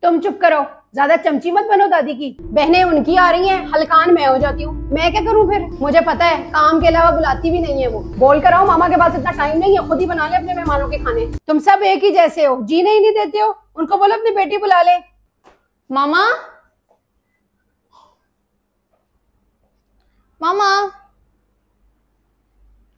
तुम चुप करो, ज्यादा चमची मत बनो दादी की। बहनें उनकी आ रही हैं, हलकान मैं हो जाती हूँ। मैं क्या करूँ फिर? मुझे पता है काम के अलावा बुलाती भी नहीं है वो। बोल कर आओ मामा के पास इतना टाइम नहीं है, खुद ही बना ले अपने मेहमानों के खाने। तुम सब एक ही जैसे हो, जीने ही नहीं देते हो। उनको बोलो अपनी बेटी बुला ले। मामा, मामा,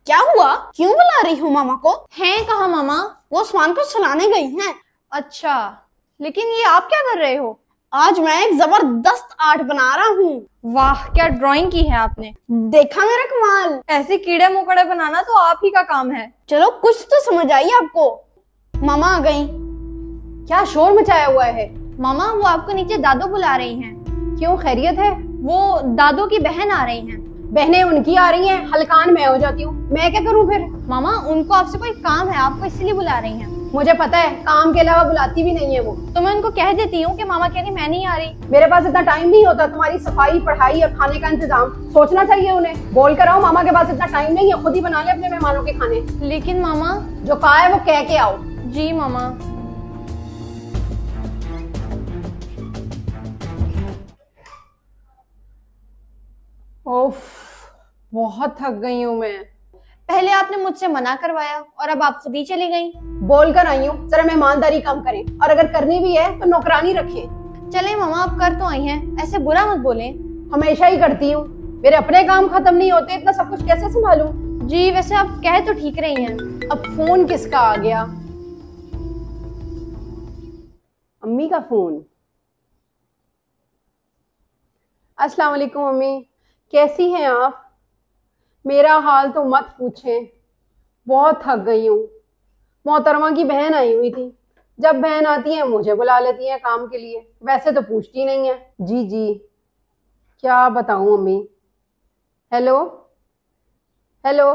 क्या हुआ? क्यों बुला रही हूँ मामा को? हैं कहाँ मामा? वो उस्मान को सुलाने गई हैं। अच्छा, लेकिन ये आप क्या कर रहे हो? आज मैं एक जबरदस्त आर्ट बना रहा हूँ। वाह, क्या ड्राइंग की है आपने। देखा मेरा कमाल? ऐसे कीड़े मकोड़े बनाना तो आप ही का काम है। चलो कुछ तो समझ आई आपको। मामा आ गई। क्या शोर मचाया हुआ है? मामा, वो आपको नीचे दादू बुला रही हैं। क्यों, खैरियत है? वो दादू की बहन आ रही हैं। बहनें उनकी आ रही हैं, हलकान मैं हो जाती हूँ। मैं क्या करूँ फिर? मामा, उनको आपसे कोई काम है, आपको इसलिए बुला रही हैं। मुझे पता है काम के अलावा बुलाती भी नहीं है वो। तो मैं उनको कह देती हूँ कि मामा कह रही मैं नहीं आ रही। मेरे पास इतना टाइम नहीं होता तुम्हारी सफाई, पढ़ाई और खाने का इंतजाम। सोचना चाहिए उन्हें। बोल कर आओ मामा के पास इतना टाइम नहीं है, खुद ही बना ले अपने मेहमानों के खाने। लेकिन मामा। जो कहा है वो कह के आओ। जी मामा। ओफ, बहुत थक गई हूँ मैं। पहले आपने मुझसे मना करवाया और अब आप खुद ही चली गई। बोल कर आई हूँ जरा मेहमानदारी कम करें, और अगर करनी भी है तो नौकरानी रखें। चले मामा, आप कर तो आई हैं, ऐसे बुरा मत बोले। हमेशा ही करती हूँ, मेरे अपने काम खत्म नहीं होते, इतना सब कुछ कैसे संभालूं? जी वैसे आप कह तो ठीक रही हैं। अब फोन किसका आ गया? अम्मी का फोन। अस्सलाम वालेकुम अम्मी, कैसी हैं आप? मेरा हाल तो मत पूछें, बहुत थक गई हूँ। मोहतरमा की बहन आई हुई थी, जब बहन आती है मुझे बुला लेती है काम के लिए, वैसे तो पूछती नहीं है। जी जी, क्या बताऊं अम्मी। हेलो हेलो,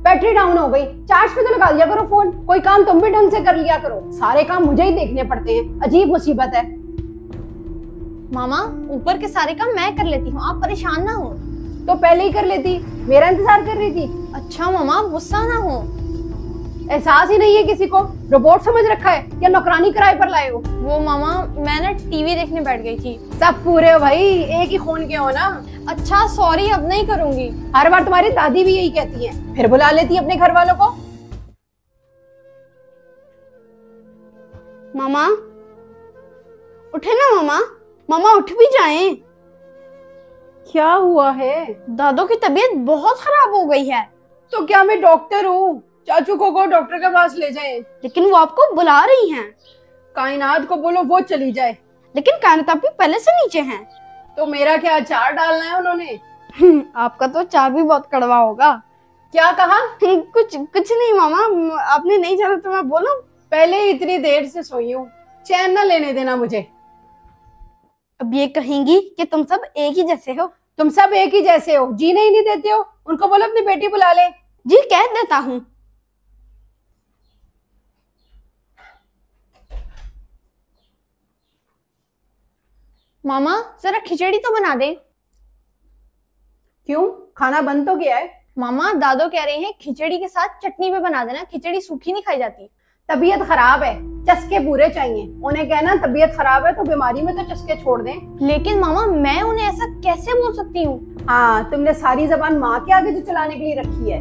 बैटरी डाउन हो गई, चार्ज पे तो लगा दिया करो फोन। कोई काम तुम भी ढंग से कर लिया करो, सारे काम मुझे ही देखने पड़ते हैं, अजीब मुसीबत है। मामा, ऊपर के सारे काम मैं कर लेती हूँ, आप परेशान ना हो। तो पहले ही कर लेती, मेरा इंतजार कर रही थी। अच्छा मामा, गुस्सा ना हो। एहसास ही नहीं है किसी को, रोबोट समझ रखा है या नौकरानी किराए पर लाए हो? वो मामा, मैं ना टीवी देखने बैठ गई थी। सब पूरे हो भाई, एक ही खून के हो ना। अच्छा सॉरी, अब नहीं करूंगी। हर बार तुम्हारी दादी भी यही कहती है, फिर बुला लेती है अपने घर वालों को। मामा उठे ना मामा, मामा उठ भी जाएं। क्या हुआ है? दादू की तबीयत बहुत खराब हो गई है। तो क्या मैं डॉक्टर हूँ? चाचू को डॉक्टर के पास ले जाएं। लेकिन वो आपको बुला रही हैं। कायनात को बोलो वो चली जाए। लेकिन कायनात भी पहले से नीचे हैं। तो मेरा क्या अचार डालना है उन्होंने? आपका तो अचार भी बहुत कड़वा होगा। क्या कहा? कुछ नहीं मामा, आपने नहीं जाना तो मैं बोलूं? पहले ही इतनी देर से सोई हूँ, चैन न लेने देना मुझे। अब ये कहेंगी कि तुम सब एक ही जैसे हो। तुम सब एक ही जैसे हो, जीने ही नहीं देते हो। उनको बोलो अपनी बेटी बुला ले। जी कह देता हूँ। मामा, जरा खिचड़ी तो बना दे। क्यों, खाना बंद तो गया है? मामा, दादो कह रहे हैं खिचड़ी के साथ चटनी भी बना देना, खिचड़ी सूखी नहीं खाई जाती। तबीयत खराब है, चस्के पूरे चाहिए। उन्हें कहना तबीयत खराब है तो बीमारी में तो चस्के छोड़ दें। लेकिन मामा, मैं उन्हें ऐसा कैसे बोल सकती हूँ? हाँ, तुमने सारी जबान माँ के आगे जो चलाने के लिए रखी है,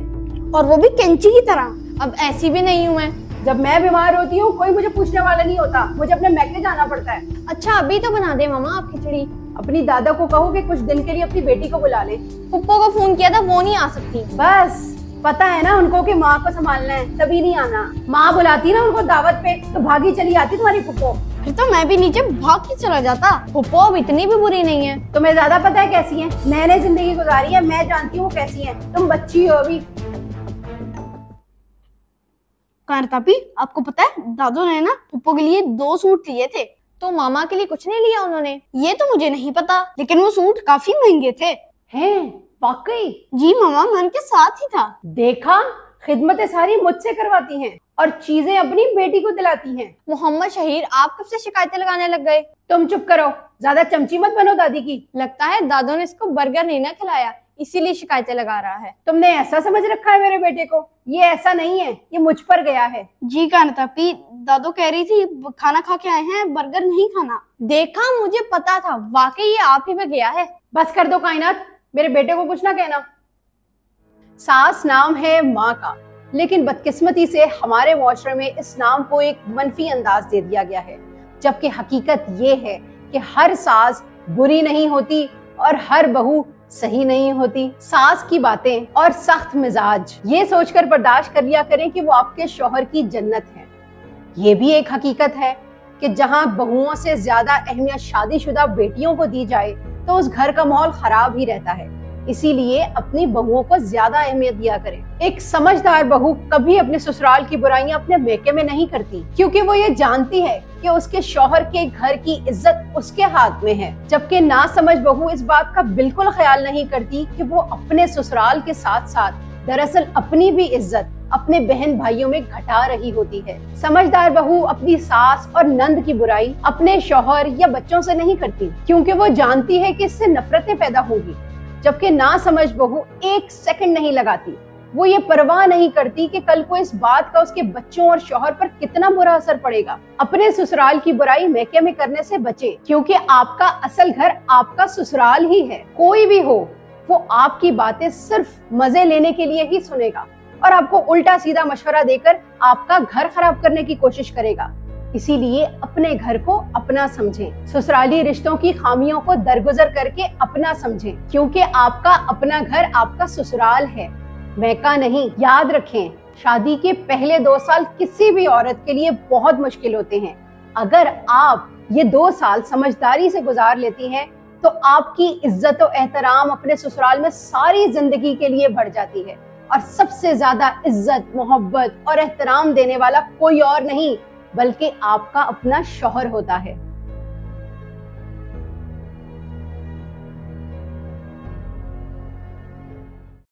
और वो भी कैंची की तरह। अब ऐसी भी नहीं हूँ मैं। जब मैं बीमार होती हूँ कोई मुझे पूछने वाला नहीं होता, मुझे अपने मैके जाना पड़ता है। अच्छा अभी तो बना दे मामा आप खिचड़ी। अपनी दादा को कहो कि कुछ दिन के लिए अपनी बेटी को बुला ले। पुप्पो को फोन किया था, वो नहीं आ सकती। बस पता है ना उनको कि माँ को संभालना है, तभी नहीं आना। माँ बुलाती ना उनको दावत पे तो भागी चली आती तुम्हारी पुप्पो। फिर तो मैं भी नीचे भाग के चला जाता। पुप्पो अब इतनी भी बुरी नहीं है। तुम्हें ज्यादा पता है कैसी है, मैंने जिंदगी गुजारी है, मैं जानती हूँ कैसी है। तुम बच्ची हो अभी। कांतापी, आपको पता है दादू ने ना पुप्पो के लिए 2 सूट लिए थे। तो मामा के लिए कुछ नहीं लिया उन्होंने? ये तो मुझे नहीं पता, लेकिन वो सूट काफी महंगे थे। हैं? वाकई? जी मामा, मैं उनके साथ ही था। देखा, खिदमतें सारी मुझसे करवाती हैं और चीजें अपनी बेटी को दिलाती हैं। मोहम्मद शहीर, आप कब से शिकायतें लगाने लग गए? तुम चुप करो, ज्यादा चमची मत बनो दादी की। लगता है दादू ने इसको बर्गर नहीं ना खिलाया, इसीलिए शिकायतें लगा रहा है। तुमने ऐसा समझ रखा है मेरे बेटे को? ये ऐसा नहीं है, ये मुझ पर गया है। जी कांतापी, दादो कह रही थी खाना खा के आए हैं, बर्गर नहीं खाना। देखा, मुझे पता था, वाकई ये आप ही पे गया है। बस कर दो कायनात, मेरे बेटे को कुछ ना कहना। सास नाम है माँ का, लेकिन बदकिस्मती से हमारे मुआशरे में इस नाम को एक मनफी अंदाज दे दिया गया है, जबकि हकीकत ये है कि हर सास बुरी नहीं होती और हर बहू सही नहीं होती। सास की बातें और सख्त मिजाज ये सोचकर बर्दाश्त कर लिया करें कि वो आपके शौहर की जन्नत है। ये भी एक हकीकत है कि जहां बहुओं से ज्यादा अहमियत शादीशुदा बेटियों को दी जाए तो उस घर का माहौल खराब ही रहता है। इसीलिए अपनी बहुओं को ज्यादा अहमियत दिया करें। एक समझदार बहू कभी अपने ससुराल की बुराइयां अपने मेके में नहीं करती, क्योंकि वो ये जानती है कि उसके शौहर के घर की इज्जत उसके हाथ में है। जबकि ना समझ बहू इस बात का बिल्कुल ख्याल नहीं करती कि वो अपने ससुराल के साथ साथ दरअसल अपनी भी इज्जत अपने बहन भाइयों में घटा रही होती है। समझदार बहू अपनी सास और नंद की बुराई अपने शौहर या बच्चों से नहीं करती, क्योंकि वो जानती है कि इससे नफरतें पैदा होंगी। जबकि ना समझ बहू एक सेकंड नहीं लगाती, वो ये परवाह नहीं करती कि कल को इस बात का उसके बच्चों और शौहर पर कितना बुरा असर पड़ेगा। अपने ससुराल की बुराई मैके में करने से बचे, क्योंकि आपका असल घर आपका ससुराल ही है। कोई भी हो, वो आपकी बातें सिर्फ मजे लेने के लिए ही सुनेगा और आपको उल्टा सीधा मशवरा देकर आपका घर खराब करने की कोशिश करेगा। इसीलिए अपने घर को अपना समझें, ससुराली रिश्तों की खामियों को दरगुजर करके अपना समझें, क्योंकि आपका अपना घर आपका ससुराल है, मैका नहीं। याद रखें, शादी के पहले 2 साल किसी भी औरत के लिए बहुत मुश्किल होते हैं। अगर आप ये 2 साल समझदारी से गुजार लेती हैं तो आपकी इज्जत और एहतराम अपने ससुराल में सारी जिंदगी के लिए बढ़ जाती है। और सबसे ज्यादा इज्जत, मोहब्बत और एहतराम देने वाला कोई और नहीं बल्कि आपका अपना शौहर होता है।